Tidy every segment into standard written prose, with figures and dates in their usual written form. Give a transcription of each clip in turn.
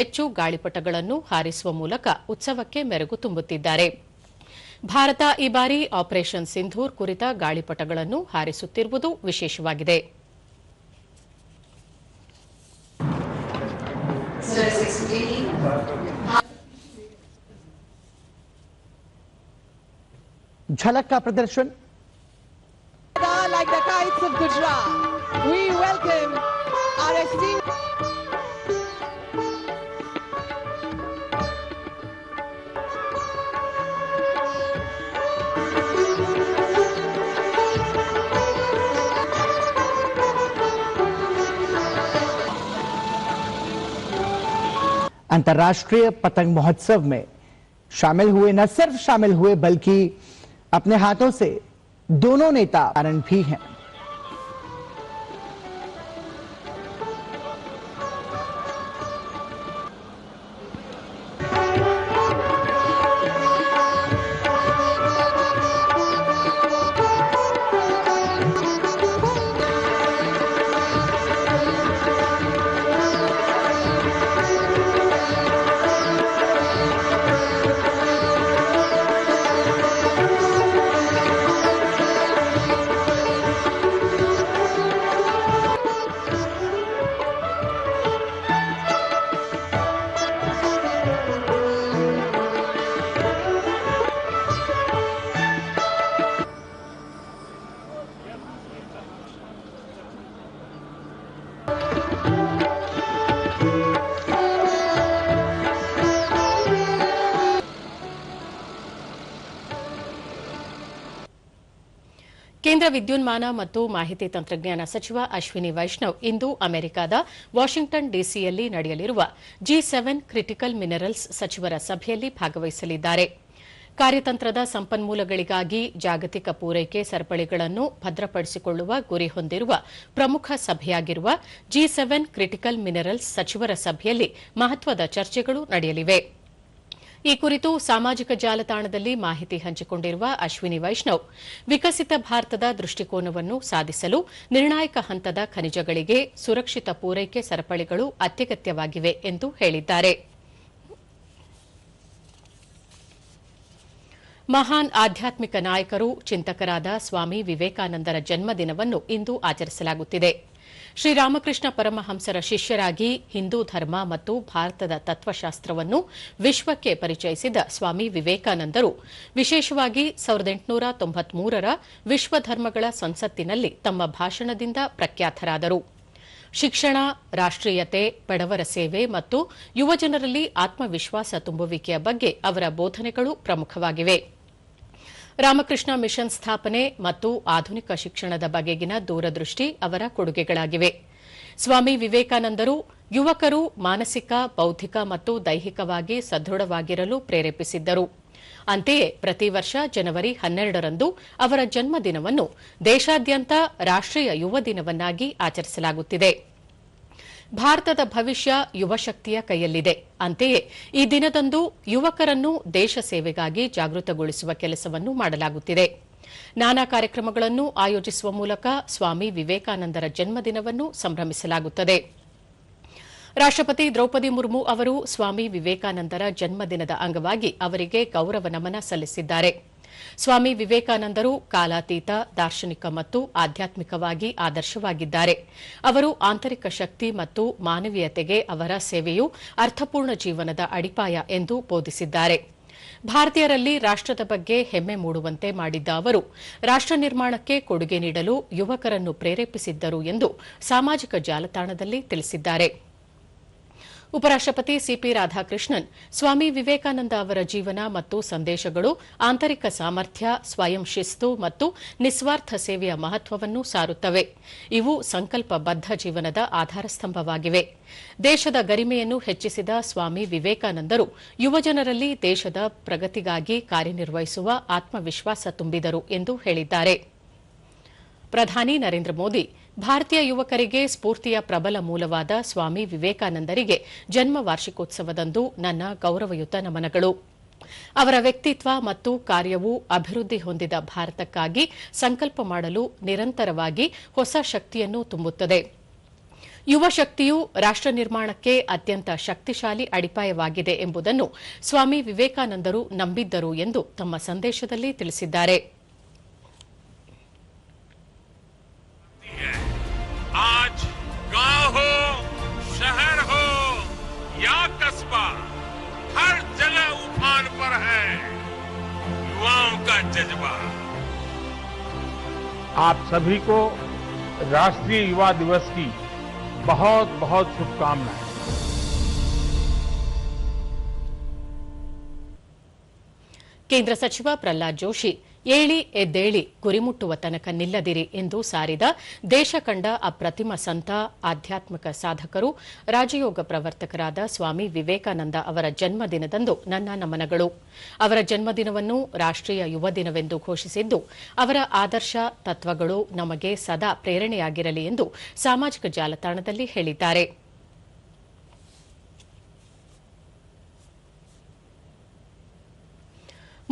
ಹೆಚ್ಚು ಗಾಳಿಪಟಗಳನ್ನು ಹಾರಿಸುವ ಮೂಲಕ ಉತ್ಸವಕ್ಕೆ ಮೆರುಗು ತುಂಬುತ್ತಿದ್ದಾರೆ. ಭಾರತ ಈ ಬಾರಿ ಆಪರೇಷನ್ ಸಿಂಧೂರ್ ಕುರಿತ ಗಾಳಿಪಟಗಳನ್ನು ಹಾರಿಸುತ್ತಿರುವುದು ವಿಶೇಷವಾಗಿದೆ. झलक का प्रदर्शन like the kites of Gujarat. We welcome our esteemed अंतर्राष्ट्रीय पतंग महोत्सव में शामिल हुए, न सिर्फ शामिल हुए बल्कि अपने हाथों से दोनों नेता कारण भी हैं. ಕೇಂದ್ರ ವಿದ್ಯುನ್ಮಾನ ಮತ್ತು ಮಾಹಿತಿ ತಂತ್ರಜ್ಞಾನ ಸಚಿವ ಅಶ್ವಿನಿ ವೈಷ್ಣವ್ ಇಂದು ಅಮೆರಿಕದ ವಾಷಿಂಗ್ಟನ್ ಡಿಸಿಯಲ್ಲಿ ನಡೆಯಲಿರುವ G7 ಕ್ರಿಟಿಕಲ್ ಮಿನರಲ್ಸ್ ಸಚಿವರ ಸಭೆಯಲ್ಲಿ ಭಾಗವಹಿಸಲಿದ್ದಾರೆ. ಕಾರ್ಯತಂತ್ರದ ಸಂಪನ್ಮೂಲಗಳಿಗಾಗಿ ಜಾಗತಿಕ ಪೂರೈಕೆ ಸರಪಳಿಗಳನ್ನು ಭದ್ರಪಡಿಸಿಕೊಳ್ಳುವ ಗುರಿ ಹೊಂದಿರುವ ಪ್ರಮುಖ ಸಭೆಯಾಗಿರುವ G7 ಕ್ರಿಟಿಕಲ್ ಮಿನರಲ್ಸ್ ಸಚಿವರ ಸಭೆಯಲ್ಲಿ ಮಹತ್ವದ ಚರ್ಚೆಗಳು ನಡೆಯಲಿವೆ. ಈ ಕುರಿತು ಸಾಮಾಜಿಕ ಜಾಲತಾಣದಲ್ಲಿ ಮಾಹಿತಿ ಹಂಚಿಕೊಂಡಿರುವ ಅಶ್ವಿನಿ ವೈಷ್ಣವ್, ವಿಕಸಿತ ಭಾರತದ ದೃಷ್ಟಿಕೋನವನ್ನು ಸಾಧಿಸಲು ನಿರ್ಣಾಯಕ ಹಂತದ ಖನಿಜಗಳಿಗೆ ಸುರಕ್ಷಿತ ಪೂರೈಕೆ ಸರಪಳಿಗಳು ಅತ್ಯಗತ್ಯವಾಗಿವೆ ಎಂದು ಹೇಳಿದ್ದಾರೆ. ಮಹಾನ್ ಆಧ್ಯಾತ್ಮಿಕ ನಾಯಕರು, ಚಿಂತಕರಾದ ಸ್ವಾಮಿ ವಿವೇಕಾನಂದರ ಜನ್ಮದಿನವನ್ನು ಇಂದು ಆಚರಿಸಲಾಗುತ್ತಿದೆ. ಶ್ರೀರಾಮಕೃಷ್ಣ ಪರಮಹಂಸರ ಶಿಷ್ಯರಾಗಿ ಹಿಂದೂ ಧರ್ಮ ಮತ್ತು ಭಾರತದ ತತ್ವಶಾಸ್ತ್ರವನ್ನು ವಿಶ್ವಕ್ಕೆ ಪರಿಚಯಿಸಿದ ಸ್ವಾಮಿ ವಿವೇಕಾನಂದರು ವಿಶೇಷವಾಗಿ 1893ರ ವಿಶ್ವ ಧರ್ಮಗಳ ಸಂಸತ್ತಿನಲ್ಲಿ ತಮ್ಮ ಭಾಷಣದಿಂದ ಪ್ರಖ್ಯಾತರಾದರು. ಶಿಕ್ಷಣ, ರಾಷ್ಟ್ರೀಯತೆ, ಬಡವರ ಸೇವೆ ಮತ್ತು ಯುವಜನರಲ್ಲಿ ಆತ್ಮವಿಶ್ವಾಸ ತುಂಬುವಿಕೆಯ ಬಗ್ಗೆ ಅವರ ಬೋಧನೆಗಳು ಪ್ರಮುಖವಾಗಿವೆ. ರಾಮಕೃಷ್ಣ ಮಿಷನ್ ಸ್ಥಾಪನೆ ಮತ್ತು ಆಧುನಿಕ ಶಿಕ್ಷಣದ ಬಗೆಗಿನ ದೂರದೃಷ್ಟಿ ಅವರ ಕೊಡುಗೆಗಳಾಗಿವೆ. ಸ್ವಾಮಿ ವಿವೇಕಾನಂದರು ಯುವಕರು ಮಾನಸಿಕ, ಬೌದ್ಧಿಕ ಮತ್ತು ದೈಹಿಕವಾಗಿ ಸದೃಢವಾಗಿರಲು ಪ್ರೇರೇಪಿಸಿದ್ದರು. ಅಂತೆಯೇ ಪ್ರತಿ ವರ್ಷ ಜನವರಿ 12ರಂದು ಅವರ ಜನ್ಮದಿನವನ್ನು ದೇಶಾದ್ಯಂತ ರಾಷ್ಟ್ರೀಯ ಯುವ ದಿನವನ್ನಾಗಿ ಆಚರಿಸಲಾಗುತ್ತಿದೆ. ಭಾರತದ ಭವಿಷ್ಯ ಯುವಶಕ್ತಿಯ ಕೈಯಲ್ಲಿದೆ. ಅಂತೆಯೇ ಈ ದಿನದಂದು ಯುವಕರನ್ನು ದೇಶ ಸೇವೆಗಾಗಿ ಜಾಗೃತಗೊಳಿಸುವ ಕೆಲಸವನ್ನು ಮಾಡಲಾಗುತ್ತಿದೆ. ನಾನಾ ಕಾರ್ಯಕ್ರಮಗಳನ್ನು ಆಯೋಜಿಸುವ ಮೂಲಕ ಸ್ವಾಮಿ ವಿವೇಕಾನಂದರ ಜನ್ಮದಿನವನ್ನು ಸಂಭ್ರಮಿಸಲಾಗುತ್ತದೆ. ರಾಷ್ಟ್ರಪತಿ ದ್ರೌಪದಿ ಮುರ್ಮು ಅವರು ಸ್ವಾಮಿ ವಿವೇಕಾನಂದರ ಜನ್ಮದಿನದ ಅಂಗವಾಗಿ ಅವರಿಗೆ ಗೌರವ ನಮನ ಸಲ್ಲಿಸಿದ್ದಾರೆ. ಸ್ವಾಮಿ ವಿವೇಕಾನಂದರು ಕಾಲಾತೀತ, ದಾರ್ಶನಿಕ ಮತ್ತು ಆಧ್ಯಾತ್ಮಿಕವಾಗಿ ಆದರ್ಶವಾಗಿದ್ದಾರೆ. ಅವರು ಆಂತರಿಕ ಶಕ್ತಿ ಮತ್ತು ಮಾನವೀಯತೆಗೆ ಅವರ ಸೇವೆಯು ಅರ್ಥಪೂರ್ಣ ಜೀವನದ ಅಡಿಪಾಯ ಎಂದು ಬೋಧಿಸಿದ್ದಾರೆ. ಭಾರತೀಯರಲ್ಲಿ ರಾಷ್ಟ್ರದ ಬಗ್ಗೆ ಹೆಮ್ಮೆ ಮೂಡುವಂತೆ ಮಾಡಿದ್ದ ಅವರು ರಾಷ್ಟ್ರ ನಿರ್ಮಾಣಕ್ಕೆ ಕೊಡುಗೆ ನೀಡಲು ಯುವಕರನ್ನು ಪ್ರೇರೇಪಿಸಿದ್ದರು ಎಂದು ಸಾಮಾಜಿಕ ಜಾಲತಾಣದಲ್ಲಿ ತಿಳಿಸಿದ್ದಾರೆ. ಉಪರಾಷ್ಟ್ರಪತಿ ಸಿಪಿ ರಾಧಾಕೃಷ್ಣನ್, ಸ್ವಾಮಿ ವಿವೇಕಾನಂದ ಅವರ ಜೀವನ ಮತ್ತು ಸಂದೇಶಗಳು ಆಂತರಿಕ ಸಾಮರ್ಥ್ಯ, ಸ್ವಯಂ ಶಿಸ್ತು ಮತ್ತು ನಿಸ್ವಾರ್ಥ ಸೇವೆಯ ಮಹತ್ವವನ್ನು ಸಾರುತ್ತವೆ. ಇವು ಸಂಕಲ್ಪಬದ್ಧ ಜೀವನದ ಆಧಾರಸ್ತಂಭವಾಗಿವೆ. ದೇಶದ ಗರಿಮೆಯನ್ನು ಹೆಚ್ಚಿಸಿದ ಸ್ವಾಮಿ ವಿವೇಕಾನಂದರು ಯುವಜನರಲ್ಲಿ ದೇಶದ ಪ್ರಗತಿಗಾಗಿ ಕಾರ್ಯನಿರ್ವಹಿಸುವ ಆತ್ಮವಿಶ್ವಾಸ ತುಂಬಿದರು ಎಂದು ಹೇಳಿದ್ದಾರೆ. ಪ್ರಧಾನಿ ನರೇಂದ್ರ ಮೋದಿ ಭಾರತೀಯ ಯುವಕರಿಗೆ ಸ್ಫೂರ್ತಿಯ ಪ್ರಬಲ ಮೂಲವಾದ ಸ್ವಾಮಿ ವಿವೇಕಾನಂದರಿಗೆ ಜನ್ಮ ವಾರ್ಷಿಕೋತ್ಸವದಂದು ನನ್ನ ಗೌರವಯುತ ನಮನಗಳು. ಅವರ ವ್ಯಕ್ತಿತ್ವ ಮತ್ತು ಕಾರ್ಯವು ಅಭಿವೃದ್ಧಿ ಹೊಂದಿದ ಭಾರತಕ್ಕಾಗಿ ಸಂಕಲ್ಪ ಮಾಡಲು ನಿರಂತರವಾಗಿ ಹೊಸ ಶಕ್ತಿಯನ್ನು ತುಂಬುತ್ತದೆ. ಯುವ ಶಕ್ತಿಯು ರಾಷ್ಟ್ರ ನಿರ್ಮಾಣಕ್ಕೆ ಅತ್ಯಂತ ಶಕ್ತಿಶಾಲಿ ಅಡಿಪಾಯವಾಗಿದೆ ಎಂಬುದನ್ನು ಸ್ವಾಮಿ ವಿವೇಕಾನಂದರು ನಂಬಿದ್ದರು ಎಂದು ತಮ್ಮ ಸಂದೇಶದಲ್ಲಿ ತಿಳಿಸಿದ್ದಾರೆ. आज गांव हो, शहर हो या कस्बा, हर जगह उफान पर है युवाओं का जज्बा। आप सभी को राष्ट्रीय युवा दिवस की बहुत बहुत शुभकामनाएं। ಕೇಂದ್ರ ಸಚಿವ ಪ್ರಹ್ಲಾದ್ ಜೋಶಿ ಏಳಿ ಎದ್ದೇಳಿ ಗುರಿ ಮುಟ್ಟುವ ತನಕ ನಿಲ್ಲದಿರಿ ಎಂದು ಸಾರಿದ ದೇಶ ಕಂಡ ಅಪ್ರತಿಮ ಸಂತ, ಆಧ್ಯಾತ್ಮಿಕ ಸಾಧಕರು, ರಾಜಯೋಗ ಪ್ರವರ್ತಕರಾದ ಸ್ವಾಮಿ ವಿವೇಕಾನಂದ ಅವರ ಜನ್ಮದಿನದಂದು ನನ್ನ ನಮನಗಳು. ಅವರ ಜನ್ಮದಿನವನ್ನು ರಾಷ್ಟ್ರೀಯ ಯುವ ದಿನವೆಂದು ಘೋಷಿಸಿದ್ದು, ಅವರ ಆದರ್ಶ ತತ್ವಗಳು ನಮಗೆ ಸದಾ ಪ್ರೇರಣೆಯಾಗಿರಲಿ ಎಂದು ಸಾಮಾಜಿಕ ಜಾಲತಾಣದಲ್ಲಿ ಹೇಳಿದ್ದಾರೆ.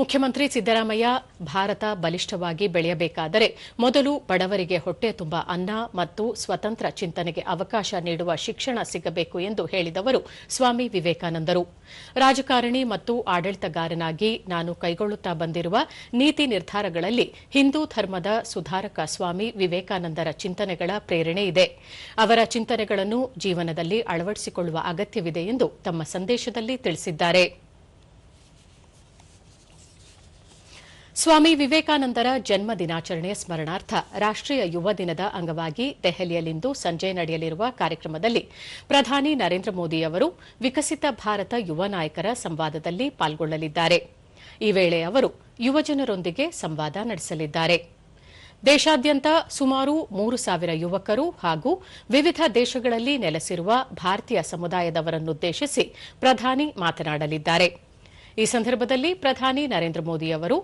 ಮುಖ್ಯಮಂತ್ರಿ ಸಿದ್ದರಾಮಯ್ಯ ಭಾರತ ಬಲಿಷ್ಠವಾಗಿ ಬೆಳೆಯಬೇಕಾದರೆ ಮೊದಲು ಬಡವರಿಗೆ ಹೊಟ್ಟೆ ತುಂಬ ಅನ್ನ ಮತ್ತು ಸ್ವತಂತ್ರ ಚಿಂತನೆಗೆ ಅವಕಾಶ ನೀಡುವ ಶಿಕ್ಷಣ ಸಿಗಬೇಕು ಎಂದು ಹೇಳಿದವರು ಸ್ವಾಮಿ ವಿವೇಕಾನಂದರು. ರಾಜಕಾರಣಿ ಮತ್ತು ಆಡಳಿತಗಾರನಾಗಿ ನಾನು ಕೈಗೊಳ್ಳುತ್ತಾ ಬಂದಿರುವ ನೀತಿ ನಿರ್ಧಾರಗಳಲ್ಲಿ ಹಿಂದೂ ಧರ್ಮದ ಸುಧಾರಕ ಸ್ವಾಮಿ ವಿವೇಕಾನಂದರ ಚಿಂತನೆಗಳ ಪ್ರೇರಣೆ ಇದೆ. ಅವರ ಚಿಂತನೆಗಳನ್ನು ಜೀವನದಲ್ಲಿ ಅಳವಡಿಸಿಕೊಳ್ಳುವ ಅಗತ್ಯವಿದೆ ಎಂದು ತಮ್ಮ ಸಂದೇಶದಲ್ಲಿ ತಿಳಿಸಿದ್ದಾರೆ. ಸ್ವಾಮಿ ವಿವೇಕಾನಂದರ ಜನ್ಮ ದಿನಾಚರಣೆಯ ಸ್ಮರಣಾರ್ಥ ರಾಷ್ಟ್ರೀಯ ಯುವ ದಿನದ ಅಂಗವಾಗಿ ದೆಹಲಿಯಲ್ಲಿಂದು ಸಂಜೆ ನಡೆಯಲಿರುವ ಕಾರ್ಯಕ್ರಮದಲ್ಲಿ ಪ್ರಧಾನಿ ನರೇಂದ್ರ ಮೋದಿ ಅವರು ವಿಕಸಿತ ಭಾರತ ಯುವ ನಾಯಕರ ಸಂವಾದದಲ್ಲಿ ಪಾಲ್ಗೊಳ್ಳಲಿದ್ದಾರೆ. ಈ ವೇಳೆ ಅವರು ಯುವಜನರೊಂದಿಗೆ ಸಂವಾದ ನಡೆಸಲಿದ್ದಾರೆ. ದೇಶಾದ್ಯಂತ ಸುಮಾರು 3,000 ಯುವಕರು ಹಾಗೂ ವಿವಿಧ ದೇಶಗಳಲ್ಲಿ ನೆಲೆಸಿರುವ ಭಾರತೀಯ ಸಮುದಾಯದವರನ್ನುದ್ದೇಶಿಸಿ ಪ್ರಧಾನಿ ಮಾತನಾಡಲಿದ್ದಾರೆ. ಈ ಸಂದರ್ಭದಲ್ಲಿ ಪ್ರಧಾನಿ ನರೇಂದ್ರ ಮೋದಿ ಅವರು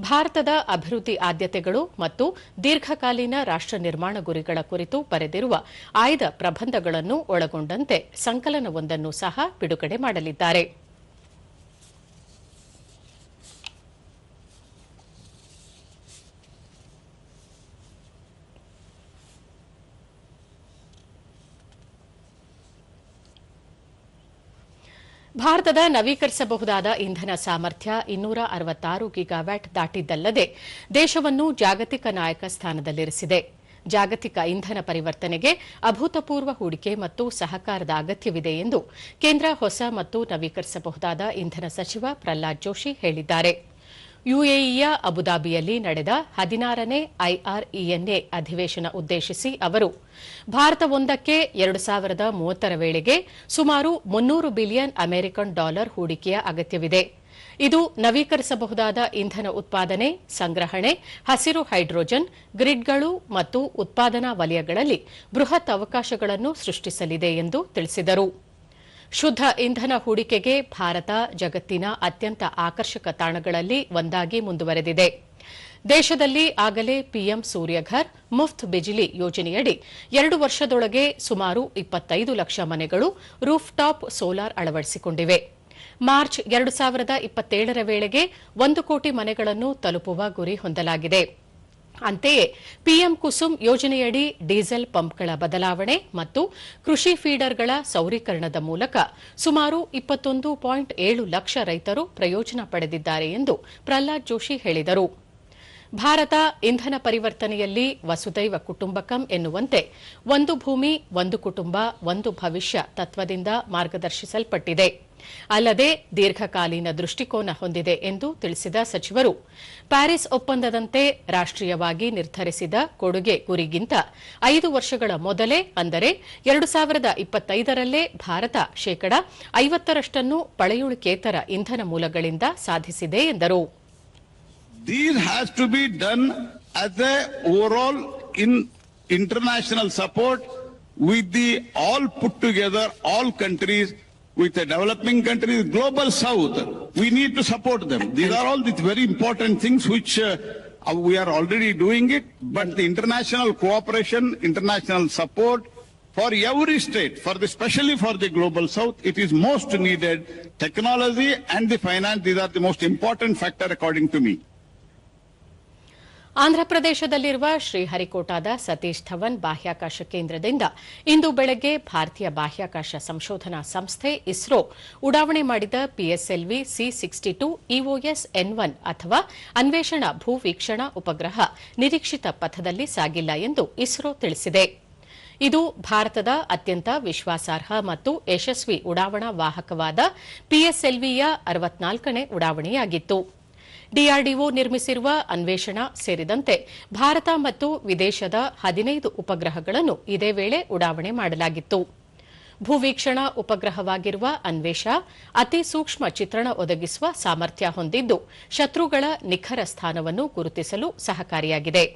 ಭಾರತದ ಅಭಿವೃದ್ಧಿ ಆದ್ಯತೆಗಳು ಮತ್ತು ದೀರ್ಘಕಾಲೀನ ರಾಷ್ಟ್ರ ನಿರ್ಮಾಣ ಗುರಿಗಳ ಕುರಿತು ಬರೆದಿರುವ ಆಯ್ದ ಪ್ರಬಂಧಗಳನ್ನು ಒಳಗೊಂಡಂತೆ ಸಂಕಲನವೊಂದನ್ನು ಸಹ ಬಿಡುಗಡೆ ಮಾಡಲಿದ್ದಾರೆ. ಭಾರತದ ನವೀಕರಿಸಬಹುದಾದ ಇಂಧನ ಸಾಮರ್ಥ್ಯ 266 ಗಿಗಾವ್ಯಾಟ್ ದಾಟಿದ್ದಲ್ಲದೆ ದೇಶವನ್ನು ಜಾಗತಿಕ ನಾಯಕ ಸ್ಥಾನದಲ್ಲಿರಿಸಿದೆ. ಜಾಗತಿಕ ಇಂಧನ ಪರಿವರ್ತನೆಗೆ ಅಭೂತಪೂರ್ವ ಹೂಡಿಕೆ ಮತ್ತು ಸಹಕಾರದ ಅಗತ್ಯವಿದೆ ಎಂದು ಕೇಂದ್ರ ಹೊಸ ಮತ್ತು ನವೀಕರಿಸಬಹುದಾದ ಇಂಧನ ಸಚಿವ ಪ್ರಹ್ಲಾದ್ ಜೋಶಿ ಹೇಳಿದ್ದಾರೆ. ಯುಎಇಯ ಅಬುದಾಬಿಯಲ್ಲಿ ನಡೆದ 16ನೇ ಐಆರ್ಇಎನ್ಎ ಅಧಿವೇಶನ ಉದ್ದೇಶಿಸಿ ಅವರು ಭಾರತವೊಂದಕ್ಕೆ 2030ರ ವೇಳೆಗೆ ಸುಮಾರು $300 ಬಿಲಿಯನ್ ಅಮೆರಿಕನ್ ಡಾಲರ್ ಹೂಡಿಕೆಯ ಅಗತ್ಯವಿದೆ. ಇದು ನವೀಕರಿಸಬಹುದಾದ ಇಂಧನ ಉತ್ಪಾದನೆ, ಸಂಗ್ರಹಣೆ, ಹಸಿರು ಹೈಡ್ರೋಜನ್, ಗ್ರಿಡ್ಗಳು ಮತ್ತು ಉತ್ಪಾದನಾ ವಲಯಗಳಲ್ಲಿ ಬೃಹತ್ ಅವಕಾಶಗಳನ್ನು ಸೃಷ್ಟಿಸಲಿದೆ ಎಂದು ತಿಳಿಸಿದರು. ಶುದ್ಧ ಇಂಧನ ಹೂಡಿಕೆಗೆ ಭಾರತ ಜಗತ್ತಿನ ಅತ್ಯಂತ ಆಕರ್ಷಕ ತಾಣಗಳಲ್ಲಿ ಒಂದಾಗಿ ಮುಂದುವರೆದಿದೆ. ದೇಶದಲ್ಲಿ ಆಗಲೇ ಪಿಎಂ ಸೂರ್ಯಘರ್ ಮುಫ್ತ್ ಬಿಜಿಲಿ ಯೋಜನೆಯಡಿ 2 ವರ್ಷದೊಳಗೆ ಸುಮಾರು 25 ಲಕ್ಷ ಮನೆಗಳು ರೂಫ್ ಟಾಪ್ ಸೋಲಾರ್ ಅಳವಡಿಸಿಕೊಂಡಿವೆ. ಮಾರ್ಚ್ 2027ರ ವೇಳೆಗೆ 1 ಕೋಟಿ ಮನೆಗಳನ್ನು ತಲುಪುವ ಗುರಿ ಹೊಂದಲಾಗಿದೆ. ಅಂತೆಯೇ ಪಿಎಂ ಕುಸುಮ್ ಯೋಜನೆಯಡಿ ಡೀಸೆಲ್ ಪಂಪ್ಗಳ ಬದಲಾವಣೆ ಮತ್ತು ಕೃಷಿ ಫೀಡರ್ಗಳ ಸೌರೀಕರಣದ ಮೂಲಕ ಸುಮಾರು 21.7 ಲಕ್ಷ ರೈತರು ಪ್ರಯೋಜನ ಪಡೆದಿದ್ದಾರೆ ಎಂದು ಪ್ರಹ್ಲಾದ್ ಜೋಶಿ ಹೇಳಿದರು. ಭಾರತ ಇಂಧನ ಪರಿವರ್ತನೆಯಲ್ಲಿ ವಸುದೈವ ಕುಟುಂಬಕಂ ಎನ್ನುವಂತೆ ಒಂದು ಭೂಮಿ, ಒಂದು ಕುಟುಂಬ, ಒಂದು ಭವಿಷ್ಯ ತತ್ವದಿಂದ ಮಾರ್ಗದರ್ಶಿಸಲ್ಪಟ್ಟಿದೆ. ಅಲ್ಲದೆ ದೀರ್ಘಕಾಲೀನ ದೃಷ್ಟಿಕೋನ ಹೊಂದಿದೆ ಎಂದು ತಿಳಿಸಿದ ಸಚಿವರು, ಪ್ಯಾರಿಸ್ ಒಪ್ಪಂದದಂತೆ ರಾಷ್ಟ್ರೀಯವಾಗಿ ನಿರ್ಧರಿಸಿದ ಕೊಡುಗೆ ಗುರಿಗಿಂತ 5 ವರ್ಷಗಳ ಮೊದಲೇ ಅಂದರೆ 2025ರಲ್ಲೇ ಭಾರತ ಶೇಕಡಾ 50ರಷ್ಟನ್ನು ಪಳೆಯುಳಿಕೇತರ ಇಂಧನ ಮೂಲಗಳಿಂದ ಸಾಧಿಸಿದೆ ಎಂದರು. These has to be done as a overall in international support with the all put together, all countries, with the developing countries, global south. We need to support them. These are all these very important things which we are already doing it, but the international cooperation, international support for every state, especially for the global south, it is most needed. Technology and the finance, these are the most important factor according to me. ಆಂಧ್ರಪ್ರದೇಶದಲ್ಲಿರುವ ಶ್ರೀಹರಿಕೋಟಾದ Satish Dhawan ಬಾಹ್ಯಾಕಾಶ ಕೇಂದ್ರದಿಂದ ಇಂದು ಬೆಳಗ್ಗೆ ಭಾರತೀಯ ಬಾಹ್ಯಾಕಾಶ ಸಂಶೋಧನಾ ಸಂಸ್ಥೆ ಇಸ್ರೋ ಉಡಾವಣೆ ಮಾಡಿದ PSLV ಸಿ-62 EOS N1 ಅಥವಾ ಅನ್ವೇಷಣಾ ಭೂವೀಕ್ಷಣಾ ಉಪಗ್ರಹ ನಿರೀಕ್ಷಿತ ಪಥದಲ್ಲಿ ಸಾಗಿಲ್ಲ ಎಂದು ಇಸ್ರೋ ತಿಳಿಸಿದೆ. ಇದು ಭಾರತದ ಅತ್ಯಂತ ವಿಶ್ವಾಸಾರ್ಹ ಮತ್ತು ಯಶಸ್ವಿ ಉಡಾವಣಾ ವಾಹಕವಾದ ಪಿಎಸ್ಎಲ್ವಿಯ 64ನೇ ಉಡಾವಣೆಯಾಗಿತ್ತು. ಡಿಆರ್ಡಿಒ ನಿರ್ಮಿಸಿರುವ ಅನ್ವೇಷಣಾ ಸೇರಿದಂತೆ ಭಾರತ ಮತ್ತು ವಿದೇಶದ 15 ಉಪಗ್ರಹಗಳನ್ನು ಇದೇ ವೇಳೆ ಉಡಾವಣೆ ಮಾಡಲಾಗಿತ್ತು. ಭೂವೀಕ್ಷಣಾ ಉಪಗ್ರಹವಾಗಿರುವ ಅನ್ವೇಷಾ ಅತಿ ಸೂಕ್ಷ್ಮ ಚಿತ್ರಣ ಒದಗಿಸುವ ಸಾಮರ್ಥ್ಯ ಹೊಂದಿದ್ದು ಶತ್ರುಗಳ ನಿಖರ ಸ್ಥಾನವನ್ನು ಗುರುತಿಸಲು ಸಹಕಾರಿಯಾಗಿದೆ.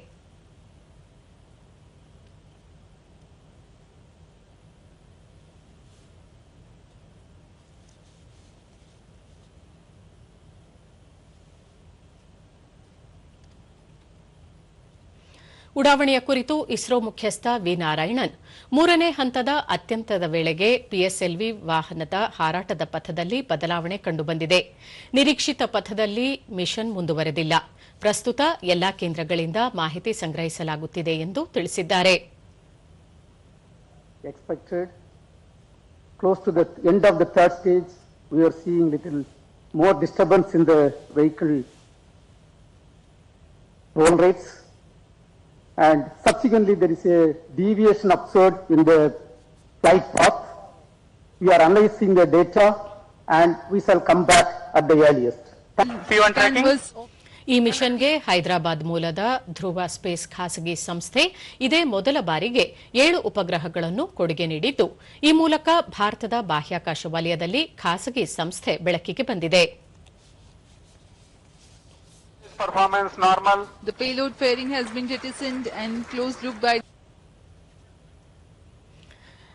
ಉಡಾವಣೆಯ ಕುರಿತು ಇಸ್ರೋ ಮುಖ್ಯಸ್ಥ ವಿ ನಾರಾಯಣನ್, 3ನೇ ಹಂತದ ಅತ್ಯಂತದ ವೇಳೆಗೆ ಪಿಎಸ್ಎಲ್ವಿ ವಾಹನದ ಹಾರಾಟದ ಪಥದಲ್ಲಿ ಬದಲಾವಣೆ ಕಂಡುಬಂದಿದೆ. ನಿರೀಕ್ಷಿತ ಪಥದಲ್ಲಿ ಮಿಷನ್ ಮುಂದುವರೆದಿಲ್ಲ. ಪ್ರಸ್ತುತ ಎಲ್ಲಾ ಕೇಂದ್ರಗಳಿಂದ ಮಾಹಿತಿ ಸಂಗ್ರಹಿಸಲಾಗುತ್ತಿದೆ ಎಂದು ತಿಳಿಸಿದ್ದಾರೆ. Close to the end of the third stage, we are seeing little more disturbance in the vehicle roll rates. And subsequently there is a deviation observed in the flight path. We are analyzing the data and we shall come back at the earliest. ಈ ಮಿಷನ್ಗೆ ಹೈದರಾಬಾದ್ ಮೂಲದ ಧ್ರುವ space ಖಾಸಗಿ ಸಂಸ್ಥೆ ಇದೇ ಮೊದಲ ಬಾರಿಗೆ 7 ಉಪಗ್ರಹಗಳನ್ನು ಕೊಡುಗೆ ನೀಡಿದ್ದು, ಈ ಮೂಲಕ ಭಾರತದ ಬಾಹ್ಯಾಕಾಶ ವಲಯದಲ್ಲಿ ಖಾಸಗಿ ಸಂಸ್ಥೆ ಬೆಳಕಿಗೆ ಬಂದಿದೆ. Performance normal. The payload fairing has been jettisoned and closed loop by.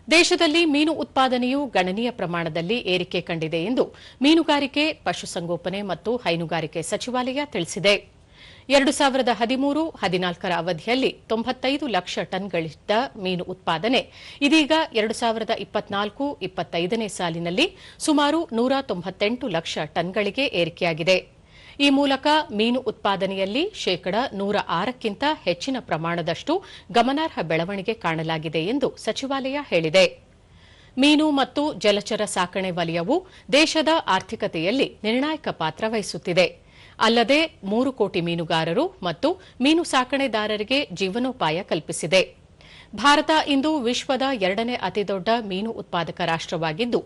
ದೇಶದಲ್ಲಿ ಮೀನು ಉತ್ಪಾದನೆಯು ಗಣನೀಯ ಪ್ರಮಾಣದಲ್ಲಿ ಏರಿಕೆ ಕಂಡಿದೆ ಎಂದು ಮೀನುಗಾರಿಕೆ, ಪಶುಸಂಗೋಪನೆ ಮತ್ತು ಹೈನುಗಾರಿಕೆ ಸಚಿವಾಲಯ ತಿಳಿಸಿದೆ. 2013-14ರ ಅವಧಿಯಲ್ಲಿ 95 ಲಕ್ಷ ಟನ್ಗಳಿದ್ದ ಮೀನು ಉತ್ಪಾದನೆ ಇದೀಗ 2024-25ನೇ ಸಾಲಿನಲ್ಲಿ ಸುಮಾರು 198 ಲಕ್ಷ ಟನ್ಗಳಿಗೆ ಏರಿಕೆಯಾಗಿದೆ. ಈ ಮೂಲಕ ಮೀನು ಉತ್ಪಾದನೆಯಲ್ಲಿ ಶೇಕಡ 106ಕ್ಕಿಂತ ಹೆಚ್ಚಿನ ಪ್ರಮಾಣದಷ್ಟು ಗಮನಾರ್ಹ ಬೆಳವಣಿಗೆ ಕಾಣಲಾಗಿದೆ ಎಂದು ಸಚಿವಾಲಯ ಹೇಳಿದೆ. ಮೀನು ಮತ್ತು ಜಲಚರ ಸಾಕಣೆ ವಲಯವು ದೇಶದ ಆರ್ಥಿಕತೆಯಲ್ಲಿ ನಿರ್ಣಾಯಕ ಪಾತ್ರ ವಹಿಸುತ್ತಿದೆ. ಅಲ್ಲದೆ 3 ಕೋಟಿ ಮೀನುಗಾರರು ಮತ್ತು ಮೀನು ಸಾಕಣೆದಾರರಿಗೆ ಜೀವನೋಪಾಯ ಕಲ್ಪಿಸಿದೆ. ಭಾರತ ಇಂದು ವಿಶ್ವದ 2ನೇ ಅತಿದೊಡ್ಡ ಮೀನು ಉತ್ಪಾದಕ ರಾಷ್ಟವಾಗಿದ್ದು,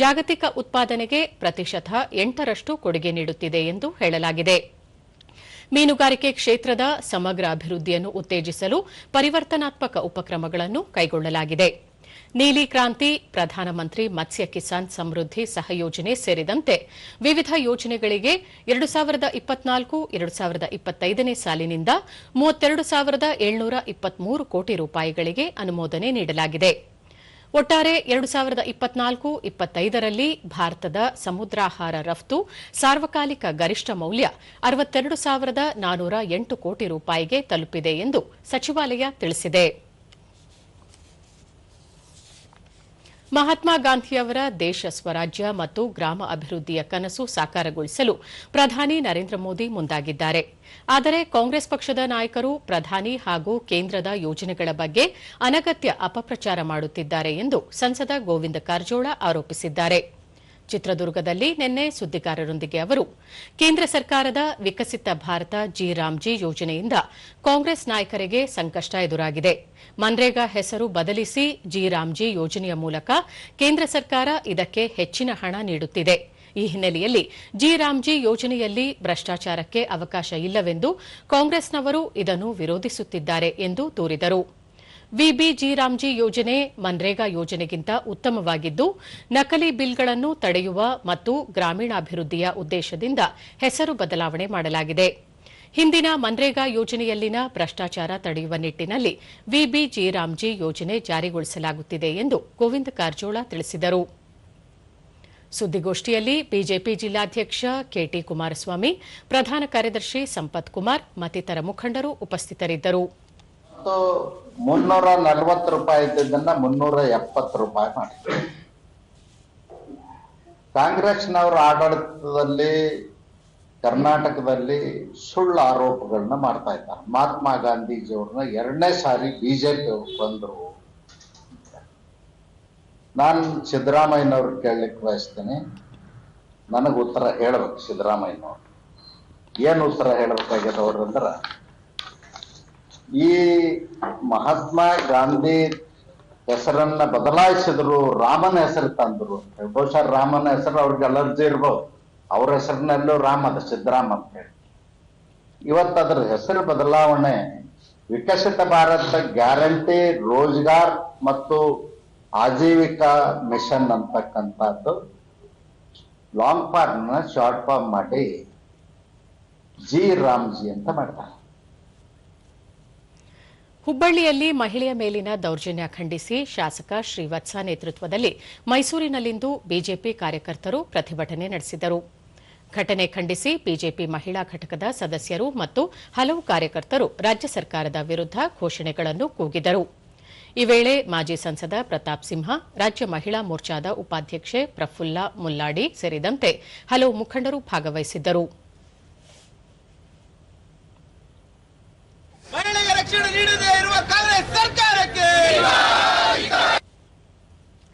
ಜಾಗತಿಕ ಉತ್ಪಾದನೆಗೆ ಪ್ರತಿಶತ 8ರಷ್ಟು ಕೊಡುಗೆ ನೀಡುತ್ತಿದೆ ಎಂದು ಹೇಳಲಾಗಿದೆ. ಮೀನುಗಾರಿಕೆ ಕ್ಷೇತ್ರದ ಸಮಗ್ರ ಅಭಿವೃದ್ಧಿಯನ್ನು ಉತ್ತೇಜಿಸಲು ಪರಿವರ್ತನಾತ್ಮಕ ಉಪಕ್ರಮಗಳನ್ನು ಕೈಗೊಳ್ಳಲಾಗಿದೆ. ನೀಲಿ ಕ್ರಾಂತಿ, ಪ್ರಧಾನಮಂತ್ರಿ ಮತ್ಸ್ಯ ಕಿಸಾನ್ ಸಮೃದ್ಧಿ ಸಹಯೋಜನೆ ಸೇರಿದಂತೆ ವಿವಿಧ ಯೋಜನೆಗಳಿಗೆ 2024-2025ನೇ ಸಾಲಿನಿಂದ 32,723 ಕೋಟಿ ರೂಪಾಯಿಗಳಿಗೆ ಅನುಮೋದನೆ ನೀಡಲಾಗಿದೆ. ಒಟ್ಟಾರೆ 2024-25ರಲ್ಲಿ ಭಾರತದ ಸಮುದ್ರಾಹಾರ ರಫ್ತು ಸಾರ್ವಕಾಲಿಕ ಗರಿಷ್ಠ ಮೌಲ್ಯ 62,408 ಕೋಟಿ ರೂಪಾಯಿಗೆ ತಲುಪಿದೆ ಎಂದು ಸಚಿವಾಲಯ ತಿಳಿಸಿದೆ. ಮಹಾತ್ಮ ಗಾಂಧಿಯವರ ದೇಶ ಸ್ವರಾಜ್ಯ ಮತ್ತು ಗ್ರಾಮ ಅಭಿವೃದ್ಧಿಯ ಕನಸು ಸಾಕಾರಗೊಳಿಸಲು ಪ್ರಧಾನಿ ನರೇಂದ್ರ ಮೋದಿ ಮುಂದಾಗಿದ್ದಾರೆ. ಆದರೆ ಕಾಂಗ್ರೆಸ್ ಪಕ್ಷದ ನಾಯಕರು ಪ್ರಧಾನಿ ಹಾಗೂ ಕೇಂದ್ರದ ಯೋಜನೆಗಳ ಬಗ್ಗೆ ಅನಗತ್ಯ ಅಪಪ್ರಚಾರ ಮಾಡುತ್ತಿದ್ದಾರೆ ಎಂದು ಸಂಸದ ಗೋವಿಂದ ಕಾರಜೋಳ ಆರೋಪಿಸಿದ್ದಾರೆ. ಚಿತ್ರದುರ್ಗದಲ್ಲಿ ನಿನ್ನೆ ಸುದ್ದಿಗಾರರೊಂದಿಗೆ ಅವರು, ಕೇಂದ್ರ ಸರ್ಕಾರದ ವಿಕಸಿತ ಭಾರತ ಜಿ ರಾಮ್ಜಿ ಯೋಜನೆಯಿಂದ ಕಾಂಗ್ರೆಸ್ ನಾಯಕರಿಗೆ ಸಂಕಷ್ಟ ಎದುರಾಗಿದೆ. ಮನ್ರೇಗಾ ಹೆಸರು ಬದಲಿಸಿ ಜಿ ರಾಮ್ಜಿ ಯೋಜನೆಯ ಮೂಲಕ ಕೇಂದ್ರ ಸರ್ಕಾರ ಇದಕ್ಕೆ ಹೆಚ್ಚಿನ ಹಣ ನೀಡುತ್ತಿದೆ. ಈ ಹಿನ್ನೆಲೆಯಲ್ಲಿ ಜಿ ರಾಮ್ಜಿ ಯೋಜನೆಯಲ್ಲಿ ಭ್ರಷ್ಟಾಚಾರಕ್ಕೆ ಅವಕಾಶ ಇಲ್ಲವೆಂದು ಕಾಂಗ್ರೆಸ್ನವರು ಇದನ್ನು ವಿರೋಧಿಸುತ್ತಿದ್ದಾರೆ ಎಂದು ದೂರಿದರು. ವಿಬಿಜಿ ರಾಮ್ಜಿ ಯೋಜನೆ ಮನ್ರೇಗಾ ಯೋಜನೆಗಿಂತ ಉತ್ತಮವಾಗಿದ್ದು, ನಕಲಿ ಬಿಲ್ಗಳನ್ನು ತಡೆಯುವ ಮತ್ತು ಗ್ರಾಮೀಣಾಭಿವೃದ್ಧಿಯ ಉದ್ದೇಶದಿಂದ ಹೆಸರು ಬದಲಾವಣೆ ಮಾಡಲಾಗಿದೆ. ಹಿಂದಿನ ಮನ್ರೇಗಾ ಯೋಜನೆಯಲ್ಲಿನ ಭ್ರಷ್ಟಾಚಾರ ತಡೆಯುವ ನಿಟ್ಟಿನಲ್ಲಿ ವಿಬಿಜಿ ರಾಮ್ಜಿ ಯೋಜನೆ ಜಾರಿಗೊಳಿಸಲಾಗುತ್ತಿದೆ ಎಂದು ಗೋವಿಂದ ಕಾರಜೋಳ ತಿಳಿಸಿದರು. ಸುದ್ದಿಗೋಷ್ಠಿಯಲ್ಲಿ ಬಿಜೆಪಿ ಜಿಲ್ಲಾಧ್ಯಕ್ಷ ಕೆಟಿ ಕುಮಾರಸ್ವಾಮಿ, ಪ್ರಧಾನ ಕಾರ್ಯದರ್ಶಿ ಸಂಪತ್ ಕುಮಾರ್ ಮತ್ತಿತರ ಮುಖಂಡರು ಉಪಸ್ಥಿತರಿದ್ದರು. 340 ರೂಪಾಯಿ ಇದ್ದದನ್ನ 370 ರೂಪಾಯಿ ಮಾಡಿದ್ರು. ಕಾಂಗ್ರೆಸ್ನವರ ಆಡಳಿತದಲ್ಲಿ ಕರ್ನಾಟಕದಲ್ಲಿ ಸುಳ್ಳು ಆರೋಪಗಳನ್ನ ಮಾಡ್ತಾ ಇದ್ದಾರೆ. ಮಹಾತ್ಮ ಗಾಂಧೀಜಿಯವ್ರನ್ನ 2ನೇ ಸಾರಿ ಬಿಜೆಪಿ ಅವರು ಬಂದರು. ನಾನು ಸಿದ್ದರಾಮಯ್ಯನವ್ರು ಕೇಳಲಿಕ್ಕೆ ಬಯಸ್ತೇನೆ, ನನಗೆ ಉತ್ತರ ಹೇಳ್ಬೇಕು. ಸಿದ್ದರಾಮಯ್ಯನವ್ರು ಏನು ಉತ್ತರ ಹೇಳ್ಬೇಕಾಗ್ಯದ ಅವ್ರಂದ್ರ, ಈ ಮಹಾತ್ಮ ಗಾಂಧಿ ಹೆಸರನ್ನ ಬದಲಾಯಿಸಿದ್ರು, ರಾಮನ ಹೆಸರು ತಂದ್ರು. ಬಹುಶಃ ರಾಮನ ಹೆಸರು ಅವ್ರಿಗೆ ಅಲರ್ಜಿ ಇರ್ಬೋದು, ಅವ್ರ ಹೆಸರಿನಲ್ಲೂ ರಾಮ ಅದ, ಸಿದ್ದರಾಮ ಅಂತ ಹೇಳಿ. ಇವತ್ತು ಅದ್ರ ಹೆಸರು ಬದಲಾವಣೆ ವಿಕಸಿತ ಭಾರತ ಗ್ಯಾರಂಟಿ ರೋಜ್ಗಾರ್ ಮತ್ತು ಆಜೀವಿಕಾ ಮಿಷನ್ ಅಂತಕ್ಕಂಥದ್ದು ಲಾಂಗ್ ಫಾರ್ಮ್ ಶಾರ್ಟ್ ಫಾರ್ಮ್ ಮಾಡಿ ಜಿ ರಾಮ್ಜಿ ಅಂತ ಮಾಡ್ತಾರೆ. ಹುಬ್ಬಳ್ಳಿಯಲ್ಲಿ ಮಹಿಳೆಯ ಮೇಲಿನ ದೌರ್ಜನ್ಯ ಖಂಡಿಸಿ ಶಾಸಕ ಶ್ರೀವತ್ಸ ನೇತೃತ್ವದಲ್ಲಿ ಮೈಸೂರಿನಲ್ಲಿಂದು ಬಿಜೆಪಿ ಕಾರ್ಯಕರ್ತರು ಪ್ರತಿಭಟನೆ ನಡೆಸಿದರು. ಘಟನೆ ಖಂಡಿಸಿ ಬಿಜೆಪಿ ಮಹಿಳಾ ಘಟಕದ ಸದಸ್ಯರು ಮತ್ತು ಹಲವು ಕಾರ್ಯಕರ್ತರು ರಾಜ್ಯ ಸರ್ಕಾರದ ವಿರುದ್ಧ ಘೋಷಣೆಗಳನ್ನು ಕೂಗಿದರು. ಈ ವೇಳೆ ಮಾಜಿ ಸಂಸದ ಪ್ರತಾಪ್ ಸಿಂಹ, ರಾಜ್ಯ ಮಹಿಳಾ ಮೋರ್ಚಾದ ಉಪಾಧ್ಯಕ್ಷೆ ಪ್ರಫುಲ್ಲಾ ಮುಲ್ಲಾಡಿ ಸೇರಿದಂತೆ ಹಲವು ಮುಖಂಡರು ಭಾಗವಹಿಸಿದ್ದರು.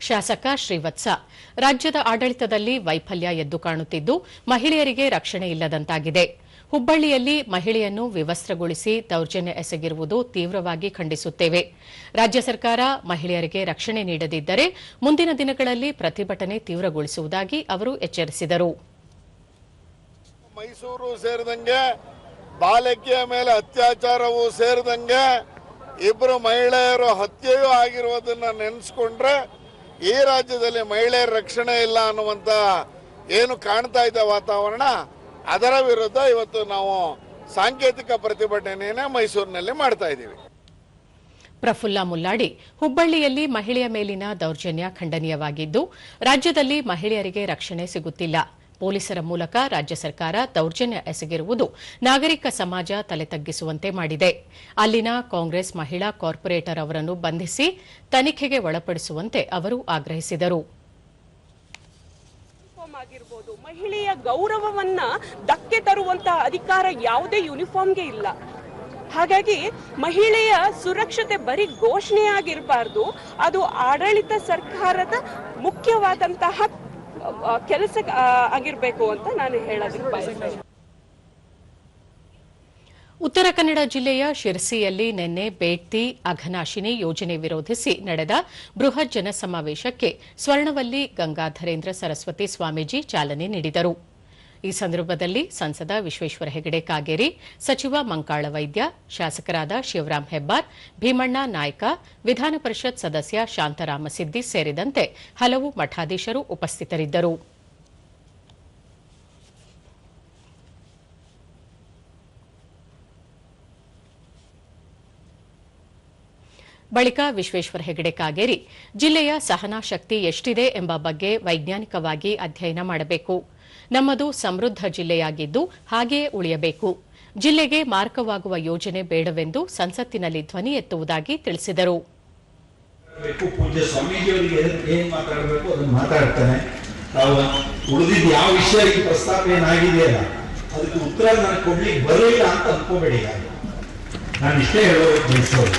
ಶಾಸಕ ಶ್ರೀವತ್ಸ, ರಾಜ್ಯದ ಆಡಳಿತದಲ್ಲಿ ವೈಫಲ್ಯ ಎದ್ದು ಕಾಣುತ್ತಿದ್ದು ಮಹಿಳೆಯರಿಗೆ ರಕ್ಷಣೆ ಇಲ್ಲದಂತಾಗಿದೆ. ಹುಬ್ಬಳ್ಳಿಯಲ್ಲಿ ಮಹಿಳೆಯನ್ನು ವಿವಸ್ತ್ರಗೊಳಿಸಿ ದೌರ್ಜನ್ಯ ಎಸಗಿರುವುದು ತೀವ್ರವಾಗಿ ಖಂಡಿಸುತ್ತೇವೆ. ರಾಜ್ಯ ಸರ್ಕಾರ ಮಹಿಳೆಯರಿಗೆ ರಕ್ಷಣೆ ನೀಡದಿದ್ದರೆ ಮುಂದಿನ ದಿನಗಳಲ್ಲಿ ಪ್ರತಿಭಟನೆ ತೀವ್ರಗೊಳಿಸುವುದಾಗಿ ಅವರು ಎಚ್ಚರಿಸಿದರು. ಮೈಸೂರು ಸೇರಿದಂಗೆ ಬಾಲಕಿಯ ಮೇಲೆ ಅತ್ಯಾಚಾರವೂ ಸೇರಿದಂಗೆ ಇಬ್ಬರು ಮಹಿಳೆಯರು ಹತ್ಯೆಯೂ ಆಗಿರುವುದನ್ನ ನೆನೆಸ್ಕೊಂಡ್ರೆ ಈ ರಾಜ್ಯದಲ್ಲಿ ಮಹಿಳೆಯರ ರಕ್ಷಣೆ ಇಲ್ಲ ಅನ್ನುವಂತ ಏನು ಕಾಣ್ತಾ ಇದ್ದ ವಾತಾವರಣ, ಅದರ ವಿರುದ್ಧ ಇವತ್ತು ನಾವು ಸಾಂಕೇತಿಕ ಪ್ರತಿಭಟನೆಯನ್ನ ಮೈಸೂರಿನಲ್ಲಿ ಮಾಡ್ತಾ ಇದ್ದೀವಿ. ಪ್ರಫುಲ್ಲಾ ಮುಲ್ಲಾಡಿ, ಹುಬ್ಬಳ್ಳಿಯಲ್ಲಿ ಮಹಿಳೆಯ ಮೇಲಿನ ದೌರ್ಜನ್ಯ ಖಂಡನೀಯವಾಗಿದ್ದು ರಾಜ್ಯದಲ್ಲಿ ಮಹಿಳೆಯರಿಗೆ ರಕ್ಷಣೆ ಸಿಗುತ್ತಿಲ್ಲ. ಪೊಲೀಸರ ಮೂಲಕ ರಾಜ್ಯ ಸರ್ಕಾರ ದೌರ್ಜನ್ಯ ಎಸಗಿರುವುದು ನಾಗರಿಕ ಸಮಾಜ ತಲೆ ತಗ್ಗಿಸುವಂತೆ ಮಾಡಿದೆ. ಅಲ್ಲಿನ ಕಾಂಗ್ರೆಸ್ ಮಹಿಳಾ ಕಾರ್ಪೊರೇಟರ್ ಅವರನ್ನು ಬಂಧಿಸಿ ತನಿಖೆಗೆ ಒಳಪಡಿಸುವಂತೆ ಅವರು ಆಗ್ರಹಿಸಿದರು. ಮಹಿಳೆಯ ಗೌರವವನ್ನ ಧಕ್ಕೆ ತರುವಂತಹ ಅಧಿಕಾರ ಯಾವುದೇ ಯೂನಿಫಾರ್ಮ್ಗೆ ಇಲ್ಲ. ಹಾಗಾಗಿ ಮಹಿಳೆಯ ಸುರಕ್ಷತೆ ಬರೀ ಘೋಷಣೆಯಾಗಿರಬಾರ್ದು, ಅದು ಆಡಳಿತ ಸರ್ಕಾರದ ಮುಖ್ಯವಾದಂತಹ ಕೆಲಸ ಆಗಿರಬೇಕು ಅಂತ ನಾನು ಹೇಳೋದಕ್ಕೆ ಬಯಸ್ತೇನೆ. ಉತ್ತರ ಕನ್ನಡ ಜಿಲ್ಲೆಯ ಶಿರಸಿಯಲ್ಲಿ ನಿನ್ನೆ ಬೇಡ್ತಿ ಅಘನಾಶಿನಿ ಯೋಜನೆ ವಿರೋಧಿಸಿ ನಡೆದ ಬೃಹತ್ ಜನಸಮಾವೇಶಕ್ಕೆ ಸ್ವರ್ಣವಲ್ಲಿ ಗಂಗಾಧರೇಂದ್ರ ಸರಸ್ವತಿ ಸ್ವಾಮೀಜಿ ಚಾಲನೆ ನೀಡಿದರು. ಈ ಸಂದರ್ಭದಲ್ಲಿ ಸಂಸದ ವಿಶ್ವೇಶ್ವರ ಹೆಗಡೆ ಕಾಗೇರಿ, ಸಚಿವ ಮಂಕಾಳ ವೈದ್ಯ, ಶಾಸಕರಾದ ಶಿವರಾಂ ಹೆಬ್ಬಾರ್, ಭೀಮಣ್ಣ ನಾಯ್ಕ, ವಿಧಾನ ಪರಿಷತ್ ಸದಸ್ಯ ಶಾಂತರಾಮ ಸಿದ್ದಿ ಸೇರಿದಂತೆ ಹಲವು ಮಠಾಧೀಶರು ಉಪಸ್ಥಿತರಿದ್ದರು. ಬಳಿಕ ವಿಶ್ವೇಶ್ವರ ಹೆಗಡೆ ಕಾಗೇರಿ, ಜಿಲ್ಲೆಯ ಸಹನಾ ಶಕ್ತಿ ಎಷ್ಟಿದೆ ಎಂಬ ಬಗ್ಗೆ ವೈಜ್ಞಾನಿಕವಾಗಿ ಅಧ್ಯಯನ ಮಾಡಬೇಕು. ನಮ್ಮದು ಸಮೃದ್ಧ ಜಿಲ್ಲೆಯಾಗಿದ್ದು ಹಾಗೆಯೇ ಉಳಿಯಬೇಕು. ಜಿಲ್ಲೆಗೆ ಮಾರಕವಾಗುವ ಯೋಜನೆ ಬೇಡವೆಂದು ಸಂಸತ್ತಿನಲ್ಲಿ ಧ್ವನಿ ಎತ್ತುವುದಾಗಿ ತಿಳಿಸಿದರು. ಪೂಜ್ಯ ಸ್ವಾಮೀಜಿಯವರಿಗೆ ಏನ್ ಮಾತಾಡಬೇಕು ಅದನ್ನು ಮಾತಾಡ್ತಾನೆ. ಉಳಿದಿದ್ದು ಯಾವ ವಿಷಯ ಈ ಪ್ರಸ್ತಾಪ ಏನಾಗಿದೆಯಲ್ಲ ಅದಕ್ಕೆ ಉತ್ತರ ನನಗೆ ಕೊಡ್ಲಿಕ್ಕೆ ಬರಲಿಲ್ಲ ಅಂತ ಅನ್ಕೋಬೇಡಿ. ನಾನು ಇಷ್ಟೇ ಹೇಳೋದು ಬಯಸೋದು.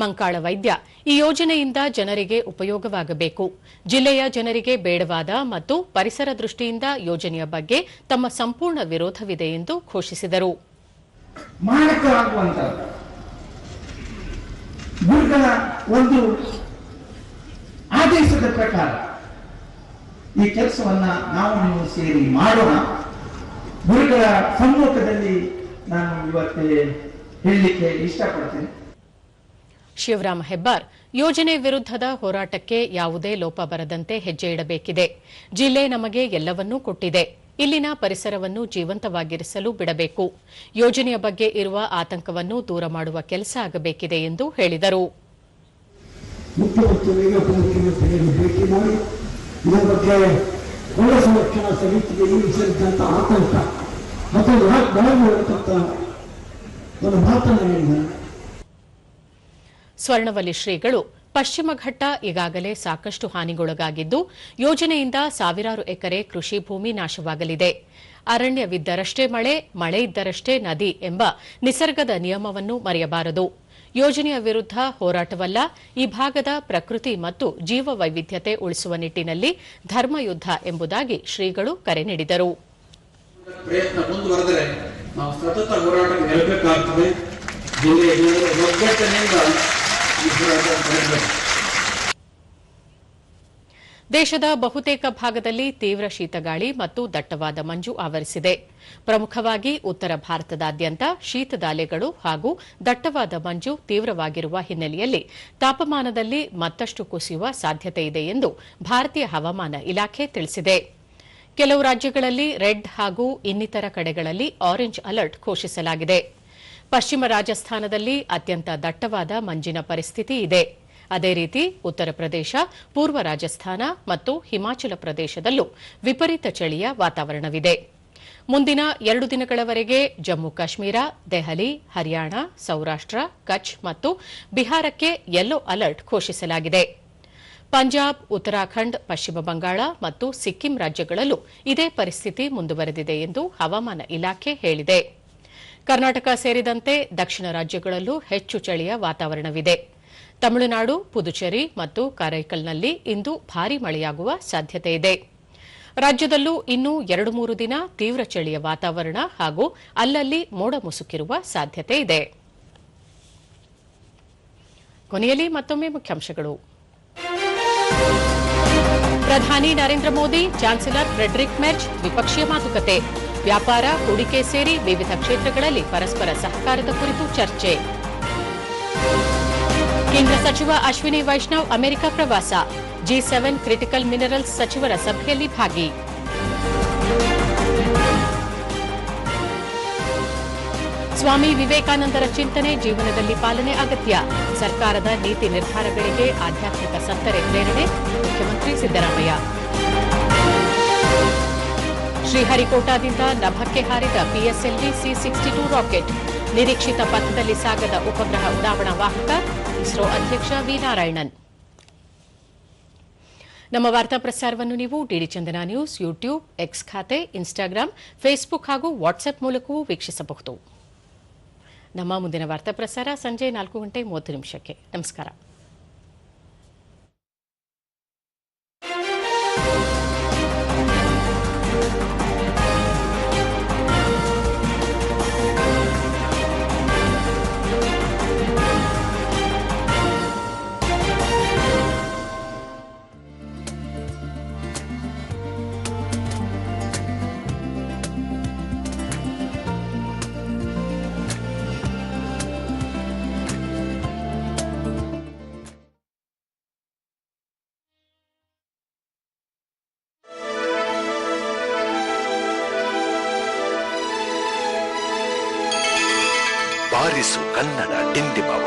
ಮಂಕಾಳ ವೈದ್ಯ, ಈ ಯೋಜನೆಯಿಂದ ಜನರಿಗೆ ಉಪಯೋಗವಾಗಬೇಕು. ಜಿಲ್ಲೆಯ ಜನರಿಗೆ ಬೇಡವಾದ ಮತ್ತು ಪರಿಸರ ದೃಷ್ಟಿಯಿಂದ ಯೋಜನೆಯ ಬಗ್ಗೆ ತಮ್ಮ ಸಂಪೂರ್ಣ ವಿರೋಧವಿದೆ ಎಂದು ಘೋಷಿಸಿದರು. ಒಂದು ಆದೇಶದ ಪ್ರಕಾರ ಈ ಕೆಲಸವನ್ನ ನಾವು ನೀವು ಸೇರಿ ಮಾಡೋಣ. ಗುರುಗಳ ಸಮ್ಮುಖದಲ್ಲಿ ನಾನು ಇವತ್ತೇ ಹೇಳಲಿಕ್ಕೆ ಇಷ್ಟಪಡ್ತೇನೆ. ಶಿವರಾಮ ಹೆಬ್ಬಾರ್, ಯೋಜನೆ ವಿರುದ್ಧದ ಹೋರಾಟಕ್ಕೆ ಯಾವುದೇ ಲೋಪ ಬರದಂತೆ ಹೆಜ್ಜೆ ಇಡಬೇಕಿದೆ. ಜಿಲ್ಲೆ ನಮಗೆ ಎಲ್ಲವನ್ನೂ ಕೊಟ್ಟಿದೆ. ಇಲ್ಲಿನ ಪರಿಸರವನ್ನು ಜೀವಂತವಾಗಿರಿಸಲು ಬಿಡಬೇಕು. ಯೋಜನೆಯ ಬಗ್ಗೆ ಇರುವ ಆತಂಕವನ್ನು ದೂರ ಮಾಡುವ ಕೆಲಸ ಆಗಬೇಕಿದೆ ಎಂದು ಹೇಳಿದರು. ಮುಖ್ಯಮಂತ್ರಿಗಳಿಗೆ ಉಪಮುಖ್ಯಮಂತ್ರಿಗಳಿಗೆ ಭೇಟಿ ಮಾಡಿ ಇದರ ಬಗ್ಗೆ ಒಳ ಸಂರಕ್ಷಣಾ ಸಮಿತಿಗೆ ಇರಿಸಿದಂತ ಆತಂಕ ಮತ್ತು ಒಂದು ಮಾತನ್ನು ಹೇಳಿದ್ದಾರೆ. ಸ್ವರ್ಣವಲ್ಲಿ ಶ್ರೀಗಳು, ಪಶ್ಚಿಮ ಘಟ್ಟ ಈಗಾಗಲೇ ಸಾಕಷ್ಟು ಹಾನಿಗೊಳಗಾಗಿದ್ದು ಯೋಜನೆಯಿಂದ ಸಾವಿರಾರು ಎಕರೆ ಕೃಷಿ ಭೂಮಿ ನಾಶವಾಗಲಿದೆ. ಅರಣ್ಯವಿದ್ದರಷ್ಟೇ ಮಳೆ ಇದ್ದರಷ್ಟೇ ನದಿ ಎಂಬ ನಿಸರ್ಗದ ನಿಯಮವನ್ನು ಮರೆಯಬಾರದು. ಯೋಜನೆಯ ವಿರುದ್ಧ ಹೋರಾಟವಲ್ಲ, ಈ ಭಾಗದ ಪ್ರಕೃತಿ ಮತ್ತು ಜೀವ ವೈವಿಧ್ಯತೆ ಉಳಿಸುವ ನಿಟ್ಟಿನಲ್ಲಿ ಧರ್ಮಯುದ್ಧ ಎಂಬುದಾಗಿ ಶ್ರೀಗಳು ಕರೆ ನೀಡಿದರು. ಪ್ರಯತ್ನ ಮುಂದುವರೆದರೆ ನಾವು ಸತತ ಹೋರಾಟ ನಡೆಸಬೇಕಾಗುತ್ತದೆ. ಜಿಲ್ಲೆಯ ಒಗ್ಗಟ್ಟಿನಿಂದ ಈ ಹೋರಾಟ ನಡೆಸಬೇಕು. ದೇಶದ ಬಹುತೇಕ ಭಾಗದಲ್ಲಿ ತೀವ್ರ ಶೀತಗಾಳಿ ಮತ್ತು ದಟ್ಟವಾದ ಮಂಜು ಆವರಿಸಿದೆ. ಪ್ರಮುಖವಾಗಿ ಉತ್ತರ ಭಾರತದಾದ್ಯಂತ ಶೀತದ ಅಲೆಗಳು ಹಾಗೂ ದಟ್ಟವಾದ ಮಂಜು ತೀವ್ರವಾಗಿರುವ ಹಿನ್ನೆಲೆಯಲ್ಲಿ ತಾಪಮಾನದಲ್ಲಿ ಮತ್ತಷ್ಟು ಕುಸಿಯುವ ಸಾಧ್ಯತೆ ಇದೆ ಎಂದು ಭಾರತೀಯ ಹವಾಮಾನ ಇಲಾಖೆ ತಿಳಿಸಿದೆ. ಕೆಲವು ರಾಜ್ಯಗಳಲ್ಲಿ ರೆಡ್ ಹಾಗೂ ಇನ್ನಿತರ ಕಡೆಗಳಲ್ಲಿ ಆರೆಂಜ್ ಅಲರ್ಟ್ ಘೋಷಿಸಲಾಗಿದೆ. ಪಶ್ಚಿಮ ರಾಜಸ್ಥಾನದಲ್ಲಿ ಅತ್ಯಂತ ದಟ್ಟವಾದ ಮಂಜಿನ ಪರಿಸ್ಥಿತಿ ಇದೆ. ಅದೇ ರೀತಿ ಉತ್ತರ ಪ್ರದೇಶ, ಪೂರ್ವ ರಾಜಸ್ಥಾನ ಮತ್ತು ಹಿಮಾಚಲ ಪ್ರದೇಶದಲ್ಲೂ ವಿಪರೀತ ಚಳಿಯ ವಾತಾವರಣವಿದೆ. ಮುಂದಿನ 2 ದಿನಗಳವರೆಗೆ ಜಮ್ಮು ಕಾಶ್ಮೀರ, ದೆಹಲಿ, ಹರಿಯಾಣ, ಸೌರಾಷ್ಟ್ರ, ಕಚ್ ಮತ್ತು ಬಿಹಾರಕ್ಕೆ ಯೆಲ್ಲೋ ಅಲರ್ಟ್ ಘೋಷಿಸಲಾಗಿದೆ. ಪಂಜಾಬ್, ಉತ್ತರಾಖಂಡ್, ಪಶ್ಚಿಮ ಬಂಗಾಳ ಮತ್ತು ಸಿಕ್ಕಿಂ ರಾಜ್ಯಗಳಲ್ಲೂ ಇದೇ ಪರಿಸ್ಥಿತಿ ಮುಂದುವರೆದಿದೆ ಎಂದು ಹವಾಮಾನ ಇಲಾಖೆ ಹೇಳಿದೆ. ಕರ್ನಾಟಕ ಸೇರಿದಂತೆ ದಕ್ಷಿಣ ರಾಜ್ಯಗಳಲ್ಲೂ ಹೆಚ್ಚು ಚಳಿಯ ವಾತಾವರಣವಿದೆ. ತಮಿಳುನಾಡು, ಪುದುಚೇರಿ ಮತ್ತು ಕಾರೈಕಲ್ನಲ್ಲಿ ಇಂದು ಭಾರೀ ಮಳೆಯಾಗುವ ಸಾಧ್ಯತೆ ಇದೆ. ರಾಜ್ಯದಲ್ಲೂ ಇನ್ನೂ 2-3 ದಿನ ತೀವ್ರ ಚಳಿಯ ವಾತಾವರಣ ಹಾಗೂ ಅಲ್ಲಲ್ಲಿ ಮೋಡ ಮುಸುಕಿರುವ ಸಾಧ್ಯತೆ ಇದೆ. ಕೊನೆಯಲ್ಲಿ ಮತ್ತೊಮ್ಮೆ ಮುಖ್ಯಾಂಶಗಳು. ಪ್ರಧಾನಿ ನರೇಂದ್ರ ಮೋದಿ, ಚಾನ್ಸಲರ್ ಫ್ರೆಡರಿಕ್ ಮೆರ್ಚ್ ದ್ವಿಪಕ್ಷೀಯ ಮಾತುಕತೆ. ವ್ಯಾಪಾರ, ಹೂಡಿಕೆ ಸೇರಿ ವಿವಿಧ ಕ್ಷೇತ್ರಗಳಲ್ಲಿ ಪರಸ್ಪರ ಸಹಕಾರದ ಕುರಿತು ಚರ್ಚೆ. ಕೇಂದ್ರ ಸಚಿವ ಅಶ್ವಿನಿ ವೈಷ್ಣವ್ ಅಮೆರಿಕ ಪ್ರವಾಸ. G7 ಕ್ರಿಟಿಕಲ್ ಮಿನರಲ್ಸ್ ಸಚಿವರ ಸಭೆಯಲ್ಲಿ ಭಾಗಿ. ಸ್ವಾಮಿ ವಿವೇಕಾನಂದರ ಚಿಂತನೆ ಜೀವನದಲ್ಲಿ ಪಾಲನೆ ಅಗತ್ಯ. ಸರ್ಕಾರದ ನೀತಿ ನಿರ್ಧಾರಗಳಿಗೆ ಆಧ್ಯಾತ್ಮಿಕ ಸಂತರೆ ಪ್ರೇರಣೆ. ಮುಖ್ಯಮಂತ್ರಿ ಸಿದ್ದರಾಮಯ್ಯ. ಶ್ರೀಹರಿಕೋಟಾದಿಂದ ನಭಕ್ಕೆ ಹಾರಿದ PSLV C-62 rocket. ನಿರೀಕ್ಷಿತ ಪಥದಲ್ಲಿ ಸಾಗದ ಉಪಗ್ರಹ ಉಡಾವಣಾ ವಾಹಕ. ಇಸ್ರೋ ಅಧ್ಯಕ್ಷ ವಿ ನಾರಾಯಣನ್. ನಮ್ಮ ವಾರ್ತಾ ಪ್ರಸಾರವನ್ನು ನೀವು ಡಿಡಿ ಚಂದನ ನ್ಯೂಸ್, ಯೂಟ್ಯೂಬ್, ಎಕ್ಸ್ ಖಾತೆ, ಇನ್ಸ್ಟಾಗ್ರಾಂ, ಫೇಸ್ಬುಕ್ ಹಾಗೂ ವಾಟ್ಸ್ಆಪ್ ಮೂಲಕವೂ ವೀಕ್ಷಿಸಬಹುದು. ನಮ್ಮ ಮುಂದಿನ ವಾರ್ತಾ ಪ್ರಸಾರ ಸಂಜೆ 4:30 ನಮಸ್ಕಾರ. ಬಾರಿಸು ಕನ್ನಡ ಡಿಂಡಿಮವ.